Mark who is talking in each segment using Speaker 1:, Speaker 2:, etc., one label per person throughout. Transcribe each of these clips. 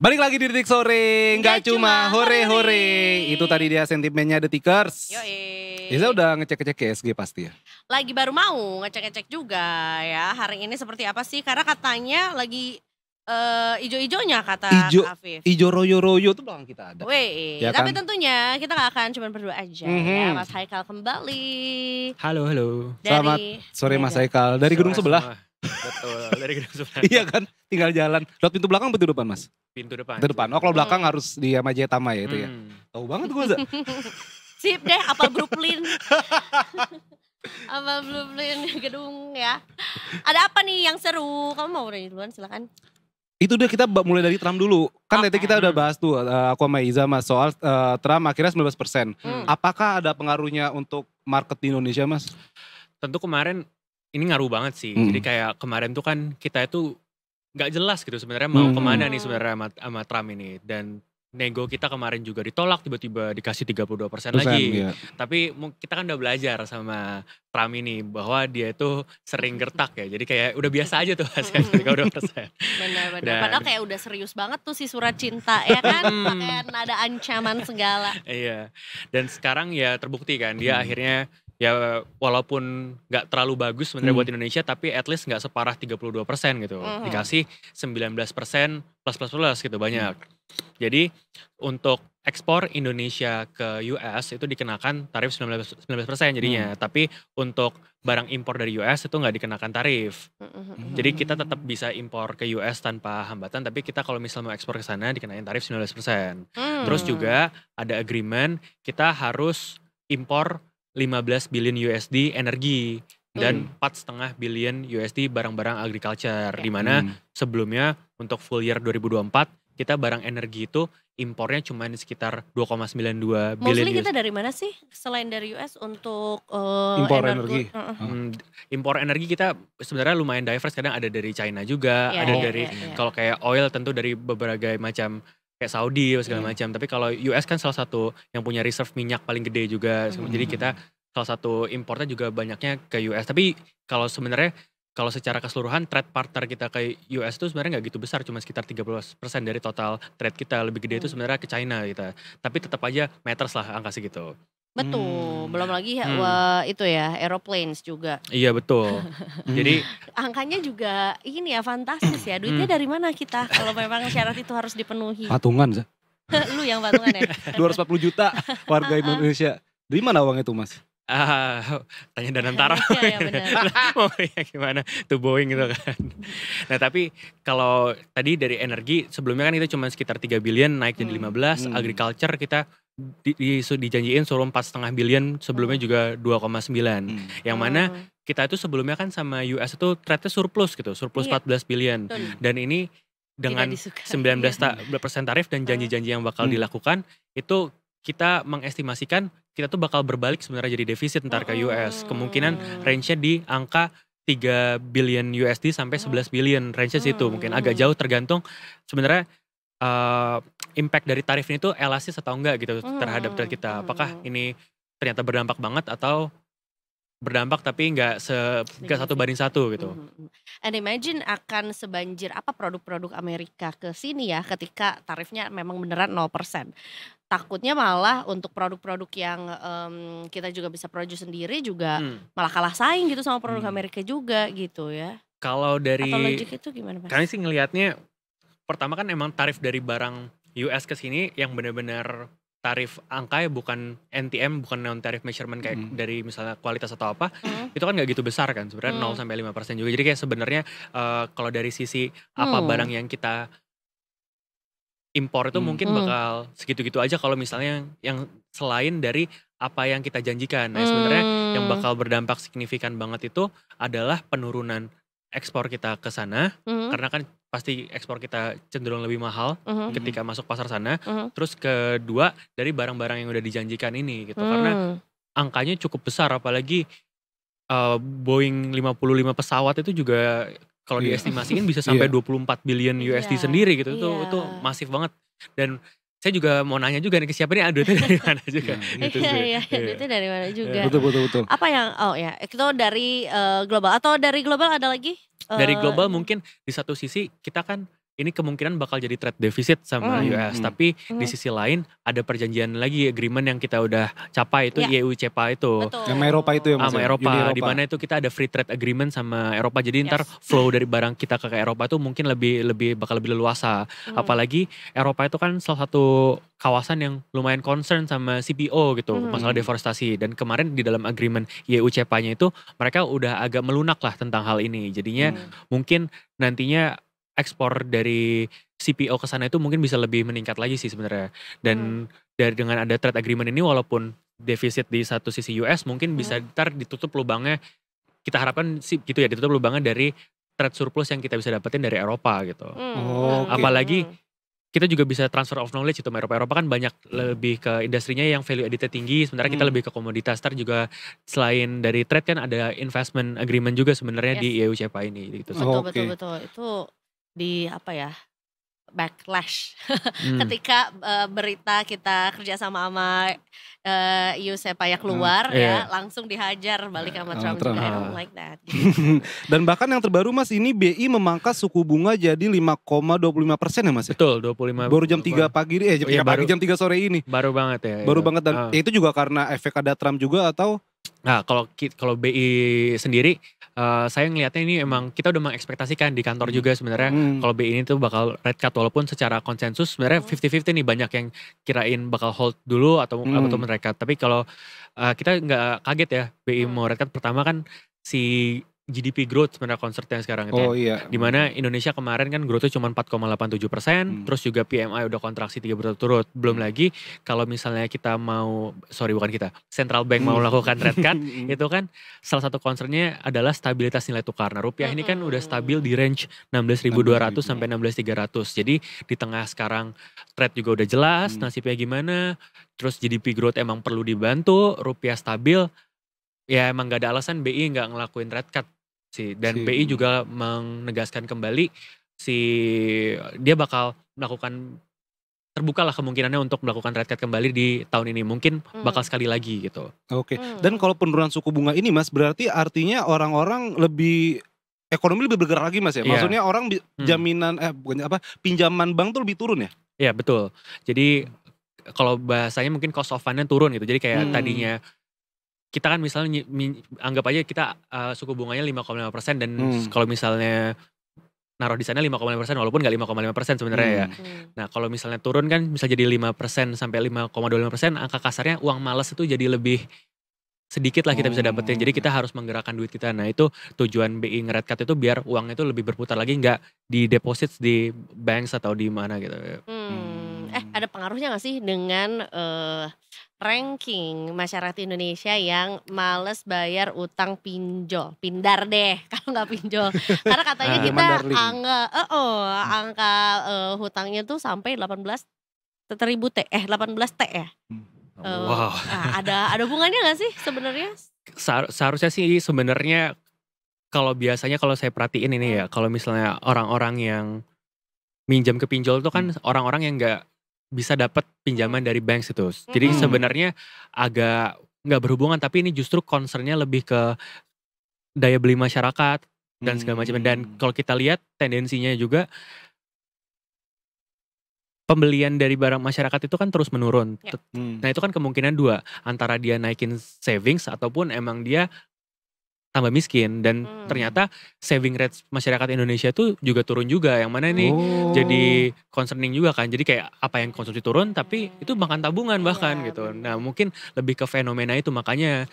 Speaker 1: Balik lagi di Detik Sore,
Speaker 2: Nggak
Speaker 1: nggak cuma
Speaker 2: cuma
Speaker 1: hore-hore. Itu tadi dia sentimennya The Tickers.
Speaker 2: Yoi.
Speaker 1: Iza udah ngecek-ngecek KSG pasti ya?
Speaker 2: Lagi baru mau ngecek-ngecek juga ya. Hari ini seperti apa sih? Karena katanya lagi ijo-ijonya kata
Speaker 1: Ijo-
Speaker 2: Kak Afif.
Speaker 1: Ijo royo-royo tuh belakang kita ada.
Speaker 2: Weh,
Speaker 1: Ya
Speaker 2: tapi
Speaker 1: kan?
Speaker 2: tentunya kita gak akan cuma berdua aja ya. Mas Haikal kembali.
Speaker 3: Halo.
Speaker 1: Selamat sore Mas Haikal. Dari gedung
Speaker 3: Sore
Speaker 1: sebelah.
Speaker 3: semua. Betul, dari gedung sebelah.
Speaker 1: Iya kan? Tinggal jalan. Lewat pintu belakang, pintu depan Mas?
Speaker 3: Pintu depan.
Speaker 1: Pintu depan. Oh kalau belakang harus di Majetama ya itu ya? Tahu banget gue Za.
Speaker 2: Sip deh, apal Brooklyn. Apal Brooklyn gedung ya. Ada apa nih yang seru? Kamu mau nanya duluan silakan.
Speaker 1: Itu udah kita mulai dari Trump dulu. Kan tadi kita udah bahas tuh, aku sama Iza Mas, soal Trump akhirnya 19%. Apakah ada pengaruhnya untuk market di Indonesia Mas?
Speaker 3: Tentu kemarin ini ngaruh banget sih. Jadi kayak kemarin tuh kan kita itu gak jelas gitu sebenarnya mau kemana nih sebenarnya sama Trump ini. Dan nego kita kemarin juga ditolak, tiba-tiba dikasih 32% lagi.
Speaker 1: Iya.
Speaker 3: Tapi kita kan udah belajar sama Trump ini bahwa dia itu sering gertak ya. Jadi kayak udah biasa aja tuh hasilnya 32%.
Speaker 2: Benar-benar.
Speaker 3: Dan-
Speaker 2: Padahal kayak udah serius banget tuh si surat cinta ya kan. Pakai nada ancaman segala.
Speaker 3: Iya, dan sekarang ya terbukti kan dia akhirnya ya walaupun nggak terlalu bagus sebenarnya buat Indonesia tapi at least nggak separah 32% gitu. Dikasih 19% plus gitu banyak. Jadi untuk ekspor Indonesia ke US itu dikenakan tarif 19% jadinya. Tapi untuk barang impor dari US itu nggak dikenakan tarif. Jadi kita tetap bisa impor ke US tanpa hambatan, tapi kita kalau misal mau ekspor ke sana dikenain tarif 19%. Terus juga ada agreement kita harus impor 15 billion USD energi dan 4,5 billion USD barang-barang agriculture. Di mana sebelumnya untuk full year 2024 kita barang energi itu impornya cuma sekitar 2,92 billion
Speaker 2: Mostly
Speaker 3: USD.
Speaker 2: kita dari mana sih selain dari US untuk
Speaker 1: Impor energi.
Speaker 3: Impor energi kita sebenarnya lumayan diverse, kadang ada dari China juga,
Speaker 2: Iya,
Speaker 3: ada
Speaker 2: iya,
Speaker 3: dari
Speaker 2: iya.
Speaker 3: kalau kayak oil tentu dari beberapa macam kayak Saudi segala macam. Tapi kalau US kan salah satu yang punya reserve minyak paling gede juga. Jadi kita salah satu impornya juga banyaknya ke US. Tapi kalau sebenarnya kalau secara keseluruhan trade partner kita ke US itu sebenarnya nggak gitu besar, cuma sekitar 30% dari total trade kita. Lebih gede itu sebenarnya ke China kita. Tapi tetap aja matters lah angka segitu.
Speaker 2: Betul, belum lagi itu ya aeroplanes juga.
Speaker 3: Iya betul. Jadi
Speaker 2: Angkanya juga ini ya fantastis ya. Duitnya dari mana kita kalau memang syarat itu harus dipenuhi?
Speaker 1: Patungan Za.
Speaker 2: Lu yang patungan ya?
Speaker 1: 240 juta warga Indonesia. Dari mana uang itu Mas?
Speaker 3: Tanya Danantara.
Speaker 2: Iya, benar.
Speaker 3: Mau ya gimana tuh Boeing gitu kan. Nah tapi kalau tadi dari energi sebelumnya kan itu cuma sekitar 3 billion naik jadi 15. Agriculture kita dijanjiin suruh 4,5 billion, sebelumnya juga 2,9. Yang mana kita itu sebelumnya kan sama US itu trade-nya surplus gitu, surplus
Speaker 2: Iya.
Speaker 3: 14 billion.
Speaker 2: Betul.
Speaker 3: Dan ini dengan
Speaker 2: Tidak disukai.
Speaker 3: 19% tarif dan janji-janji yang bakal dilakukan itu kita mengestimasikan kita tuh bakal berbalik sebenarnya jadi defisit ntar ke US. Kemungkinan range-nya di angka 3 billion USD sampai 11 billion, range-nya situ. Mungkin agak jauh tergantung sebenarnya impact dari tarif ini tuh elastis atau enggak gitu terhadap trade kita. Apakah ini ternyata berdampak banget atau berdampak tapi nggak satu banding satu gitu.
Speaker 2: And imagine akan sebanjir apa produk-produk Amerika ke sini ya ketika tarifnya memang beneran 0%. Takutnya malah untuk produk-produk yang kita juga bisa produce sendiri juga malah kalah saing gitu sama produk Amerika juga gitu ya.
Speaker 3: Kalau dari
Speaker 2: Atau logik itu gimana Mas?
Speaker 3: kami sih ngelihatnya pertama kan emang tarif dari barang US ke sini yang benar-benar tarif angka ya, bukan NTM, bukan non tarif measurement kayak dari misalnya kualitas atau apa, itu kan nggak gitu besar kan sebenarnya 0 sampai 5% juga. Jadi kayak sebenarnya kalau dari sisi apa barang yang kita impor itu mungkin bakal segitu-gitu aja kalau misalnya yang selain dari apa yang kita janjikan. Nah sebenarnya yang bakal berdampak signifikan banget itu adalah penurunan ekspor kita ke sana, karena kan pasti ekspor kita cenderung lebih mahal ketika masuk pasar sana. Terus kedua dari barang-barang yang udah dijanjikan ini gitu, karena angkanya cukup besar, apalagi Boeing 55 pesawat itu juga kalau diestimasiin bisa sampai 24 billion USD sendiri gitu. Itu masif banget. Dan saya juga mau nanya juga nih ke siapa nih, duitnya dari mana juga. Gitu sih.
Speaker 2: Iya, duitnya dari mana juga.
Speaker 1: Betul.
Speaker 2: Apa yang, itu dari global atau dari global ada lagi?
Speaker 3: Dari global mungkin di satu sisi kita kan ini kemungkinan bakal jadi trade deficit sama US. Tapi di sisi lain ada perjanjian lagi, agreement yang kita udah capai itu IEU CEPA itu.
Speaker 2: Betul.
Speaker 1: Yang sama Eropa itu ya Mas?
Speaker 3: Sama Eropa, di mana itu kita ada free trade agreement sama Eropa. Jadi ntar flow dari barang kita ke Eropa itu mungkin bakal lebih leluasa. Apalagi Eropa itu kan salah satu kawasan yang lumayan concern sama CPO gitu, masalah deforestasi. Dan kemarin di dalam agreement IEU CEPA-nya itu mereka udah agak melunak lah tentang hal ini. Jadinya mungkin nantinya ekspor dari CPO ke sana itu mungkin bisa lebih meningkat lagi sih sebenarnya. Dan dengan ada trade agreement ini walaupun defisit di satu sisi US mungkin bisa ntar ditutup lubangnya. Kita harapkan sih gitu ya, ditutup lubangnya dari trade surplus yang kita bisa dapetin dari Eropa gitu. Apalagi kita juga bisa transfer of knowledge itu sama Eropa. Eropa kan banyak lebih ke industrinya yang value added tinggi, sementara kita lebih ke komoditas. Ntar juga selain dari trade kan ada investment agreement juga sebenarnya di IEU CEPA ini gitu.
Speaker 2: Betul. Itu di apa ya, backlash ketika berita kita kerja sama IEU CEPA ya keluar ya langsung dihajar balik sama Trump juga. I don't like that.
Speaker 1: Dan bahkan yang terbaru Mas, ini BI memangkas suku bunga jadi 5,25% ya Mas?
Speaker 3: Betul, 25.
Speaker 1: Baru jam 3 pagi jam 3 sore ini.
Speaker 3: Baru banget ya.
Speaker 1: Baru banget dan itu juga karena efek ada Trump juga atau?
Speaker 3: Nah kalau BI sendiri saya ngelihatnya ini emang kita udah mengekspektasikan di kantor juga sebenarnya kalau BI ini tuh bakal red cut, walaupun secara konsensus sebenarnya 50-50 nih, banyak yang kirain bakal hold dulu atau red cut. Tapi kalau kita nggak kaget ya BI mau red cut, pertama kan si GDP growth sebenarnya concernnya sekarang itu. Dimana Indonesia kemarin kan growth-nya cuma 4,87%, terus juga PMI udah kontraksi 3 berturut-turut. Belum lagi kalau misalnya kita Central Bank mau melakukan red cut, itu kan salah satu concernnya adalah stabilitas nilai tukar. Nah rupiah ini kan udah stabil di range 16.200 sampai 16.300. Jadi di tengah sekarang trade juga udah jelas, nasibnya gimana, terus GDP growth emang perlu dibantu, rupiah stabil, ya emang gak ada alasan BI gak ngelakuin red cut sih. Dan BI juga menegaskan kembali dia bakal melakukan, terbuka lah kemungkinannya untuk melakukan red cut kembali di tahun ini. Mungkin bakal sekali lagi gitu.
Speaker 1: Dan kalau penurunan suku bunga ini Mas, berarti artinya orang-orang ekonomi lebih bergerak lagi Mas ya? Maksudnya orang pinjaman bank tuh lebih turun ya?
Speaker 3: Iya betul. Jadi kalau bahasanya mungkin cost of fund-nya turun gitu. Jadi kayak tadinya kita kan misalnya anggap aja kita suku bunganya 5,5% dan kalau misalnya naruh di sana 5,5% walaupun nggak 5,5% sebenarnya ya. Nah kalau misalnya turun kan bisa jadi 5% sampai 5,25%, angka kasarnya uang malas itu jadi lebih sedikit lah kita bisa dapetin. Jadi kita harus menggerakkan duit kita. Nah itu tujuan BI nge-red cut itu biar uangnya itu lebih berputar lagi, nggak di deposit di banks atau di mana gitu.
Speaker 2: Ada pengaruhnya gak sih dengan ranking masyarakat Indonesia yang males bayar utang pinjol, pindar deh kalau nggak pinjol, karena katanya kita angka hutangnya tuh sampai 18 T ya.
Speaker 3: Wow.
Speaker 2: Ada hubungannya nggak sih sebenarnya?
Speaker 3: Seharusnya sih sebenarnya kalau biasanya kalau saya perhatiin ini ya, kalau misalnya orang-orang yang minjam ke pinjol itu kan orang-orang yang nggak bisa dapat pinjaman dari banks itu. Jadi sebenarnya agak nggak berhubungan, tapi ini justru concernnya lebih ke daya beli masyarakat dan segala macam. Dan kalau kita lihat tendensinya juga pembelian dari barang masyarakat itu kan terus menurun. Nah itu kan kemungkinan dua, antara dia naikin savings ataupun emang dia tambah miskin. Dan ternyata saving rate masyarakat Indonesia itu juga turun juga, yang mana ini jadi concerning juga kan. Jadi kayak apa yang konsumsi turun tapi itu makan tabungan bahkan gitu. Nah mungkin lebih ke fenomena itu, makanya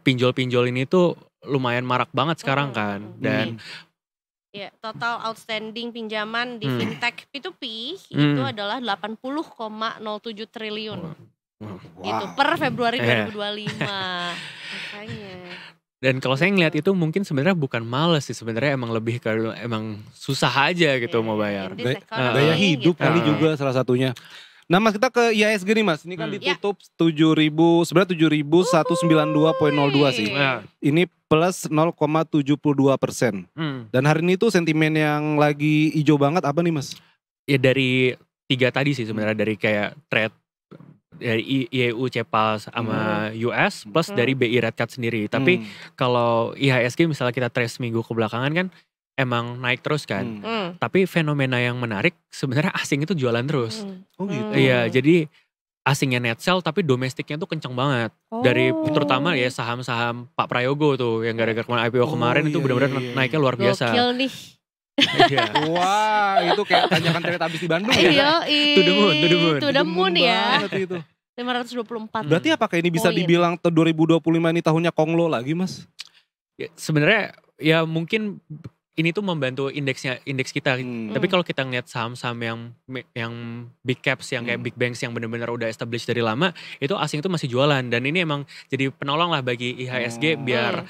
Speaker 3: pinjol-pinjol ini tuh lumayan marak banget sekarang kan. Dan
Speaker 2: total outstanding pinjaman di fintech P2P itu adalah 80,07 triliun gitu per Februari 2025. Makanya.
Speaker 3: Dan kalau saya ngeliat itu mungkin sebenarnya bukan males sih, sebenarnya emang lebih ke emang susah aja gitu mau bayar.
Speaker 1: Daya hidup kali juga salah satunya. Nah Mas, kita ke IHSG nih Mas. Ini kan ditutup 7.192.02 sih. Ini plus 0,72%. Dan hari ini tuh sentimen yang lagi hijau banget apa nih Mas?
Speaker 3: Ya dari 3 tadi sih sebenarnya, dari kayak trade dari IEU CEPA sama US plus dari BI red cut sendiri. Tapi kalau IHSG misalnya kita trace minggu kebelakangan kan emang naik terus kan.
Speaker 2: Tapi
Speaker 3: Tapi fenomena yang menarik sebenarnya asing itu jualan terus.
Speaker 1: Oh gitu.
Speaker 3: Iya, jadi asingnya net sell tapi domestiknya tuh kenceng banget. Dari terutama ya saham-saham Pak Prayogo tuh yang gara-gara kemarin IPO kemarin itu benar-benar naiknya luar biasa.
Speaker 2: Gokil nih.
Speaker 3: Iya.
Speaker 1: Wah, itu kayak tanjakan Teletabis di Bandung ya.
Speaker 2: Iya,
Speaker 3: To the moon, to the moon.
Speaker 2: To the moon ya.
Speaker 1: Banget itu.
Speaker 2: 524.
Speaker 1: Berarti apakah ini bisa
Speaker 2: Poin.
Speaker 1: dibilang 2025 ini tahunnya Konglo lagi, Mas?
Speaker 3: Ya, sebenarnya ya mungkin ini tuh membantu indeks kita. Tapi kalau kita ngeliat saham-saham yang big caps, yang kayak big banks yang benar-benar udah established dari lama, itu asing itu masih jualan. Dan ini emang jadi penolong lah bagi IHSG biar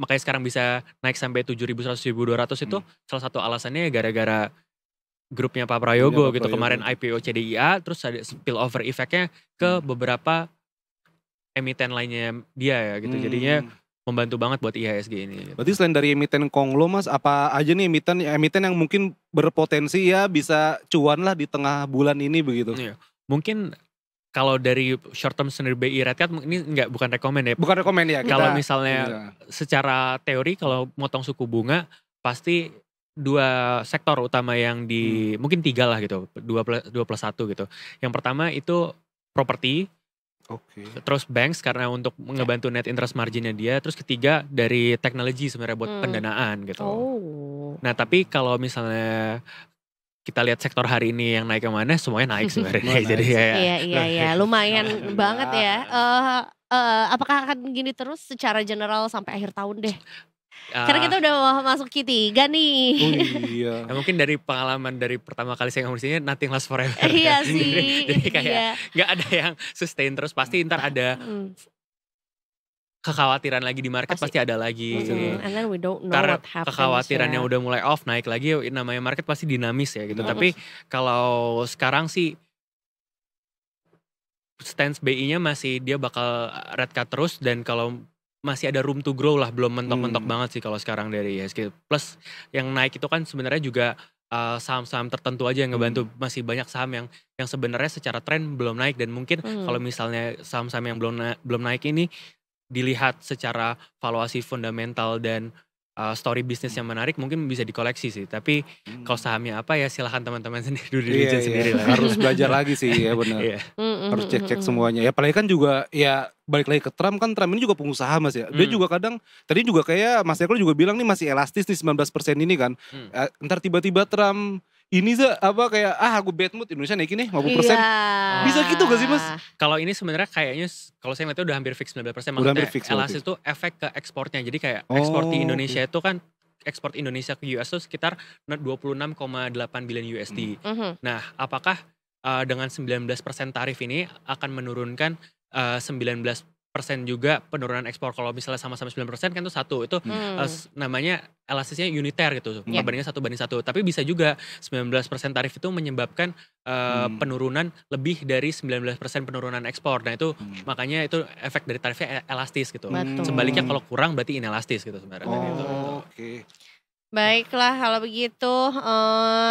Speaker 3: makanya sekarang bisa naik sampai 7.100, 7.200 itu salah satu alasannya gara-gara grupnya Pak Prayogo gitu. Kemarin IPO CDIA, terus ada spillover effect-nya ke beberapa emiten lainnya dia ya gitu. Jadinya membantu banget buat IHSG ini. Gitu.
Speaker 1: Berarti selain dari emiten Konglo, Mas, apa aja nih emiten yang mungkin berpotensi ya bisa cuan lah di tengah bulan ini begitu?
Speaker 3: Iya. Mungkin kalau dari short term sendiri BI Red Cat ini bukan rekomend ya.
Speaker 1: Bukan rekomend ya.
Speaker 3: Kalau misalnya secara teori kalau motong suku bunga pasti dua sektor utama yang mungkin 3 lah gitu, 2+1 gitu. Yang pertama itu properti. Terus banks karena untuk ngebantu net interest marginnya dia. Terus ketiga dari teknologi sebenarnya buat pendanaan gitu. Nah tapi kalau misalnya kita lihat sektor hari ini yang naik kemana, semuanya naik sebenarnya. Jadi
Speaker 2: Iya, lumayan banget ya. Apakah akan gini terus secara general sampai akhir tahun deh? Karena kita udah mau masuk Q3 nih.
Speaker 1: Oh iya.
Speaker 3: Ya mungkin dari pengalaman dari pertama kali saya ngomong di sini, nothing lasts forever.
Speaker 2: Iya sih.
Speaker 3: Jadi kayak gak ada yang sustain terus, pasti ntar ada kekhawatiran lagi di market, pasti ada lagi.
Speaker 2: And then we don't know
Speaker 3: Karena
Speaker 2: what happens.
Speaker 3: kekhawatirannya
Speaker 2: ya.
Speaker 3: udah mulai off, naik lagi, namanya market pasti dinamis ya gitu. Tapi kalau sekarang sih stance BI-nya masih dia bakal red cut terus, dan kalau masih ada room to grow lah, belum mentok-mentok banget sih kalau sekarang dari IHSG. Plus yang naik itu kan sebenarnya juga saham-saham tertentu aja yang ngebantu. Masih banyak saham yang sebenarnya secara tren belum naik, dan mungkin kalau misalnya saham-saham yang belum naik ini dilihat secara valuasi fundamental dan story bisnis yang menarik, mungkin bisa dikoleksi sih. Tapi kalau sahamnya apa ya silahkan teman-teman sendiri dulu sendiri lah.
Speaker 1: Harus belajar lagi sih ya benar. Harus cek-cek semuanya. Ya apalagi kan juga ya balik lagi ke Trump, kan Trump ini juga pengusaha, Mas ya. Dia juga kadang tadi juga kayak Mas Eko juga bilang nih masih elastis nih 19% ini kan. Ntar tiba-tiba Trump ini apa kayak aku bad mood Indonesia naik ini 50%. Bisa gitu gak sih, Mas?
Speaker 3: Kalau ini sebenarnya kayaknya kalau saya ngeliatnya udah hampir fix 19%. Maksudnya elastis itu efek ke ekspornya. Jadi kayak ekspor di Indonesia itu kan, ekspor Indonesia ke US itu sekitar 26,8 billion USD. Nah, apakah dengan 19% tarif ini akan menurunkan 19% juga penurunan ekspor? Kalau misalnya sama-sama 9% kan itu satu, itu namanya elastisnya uniter gitu, perbandingan 1:1. Tapi bisa juga 19% tarif itu menyebabkan penurunan lebih dari 19% penurunan ekspor. Nah itu makanya itu efek dari tarifnya elastis gitu. Sebaliknya kalau kurang berarti inelastis gitu sebenarnya.
Speaker 1: Oke.
Speaker 2: Baiklah kalau begitu.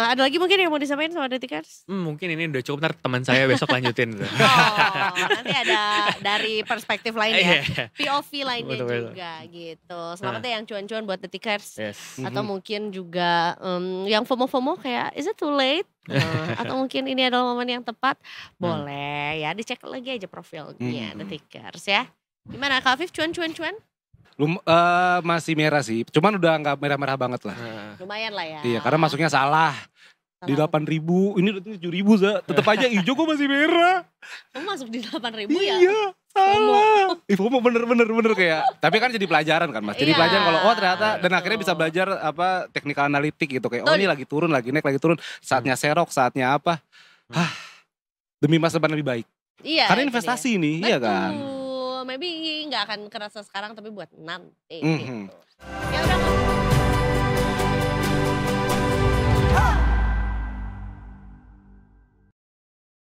Speaker 2: Ada lagi mungkin yang mau disampaikan sama Detikers?
Speaker 3: Mungkin ini udah cukup, ntar teman saya besok lanjutin.
Speaker 2: Nanti ada dari perspektif lain ya. POV lainnya juga gitu. Selamat ya yang cuan-cuan buat Detikers. Atau mungkin juga yang FOMO-FOMO kayak is it too late? Atau mungkin ini adalah momen yang tepat. Boleh ya, dicek lagi aja profilnya Detikers ya. Gimana Kak Afif, cuan-cuan-cuan?
Speaker 1: Masih merah sih, cuman udah gak merah-merah banget lah.
Speaker 2: Lumayan lah ya.
Speaker 1: Iya, karena masuknya salah. Di 8.000, ini udah 7.000 tetep aja hijau kok masih merah.
Speaker 2: Kamu masuk di 8.000 ya?
Speaker 1: Iya, salah. FOMO bener kayak. Tapi kan jadi pelajaran kan, Mas. Jadi pelajaran kalau ternyata, dan akhirnya bisa belajar apa teknikal analitik gitu. Kayak ini lagi turun, lagi naik, lagi turun. Saatnya serok, saatnya apa. Demi masa depan lebih baik.
Speaker 2: Iya.
Speaker 1: Karena investasi ini, iya kan.
Speaker 2: Maybe gak akan kerasa sekarang tapi buat nanti gitu. Ya udah.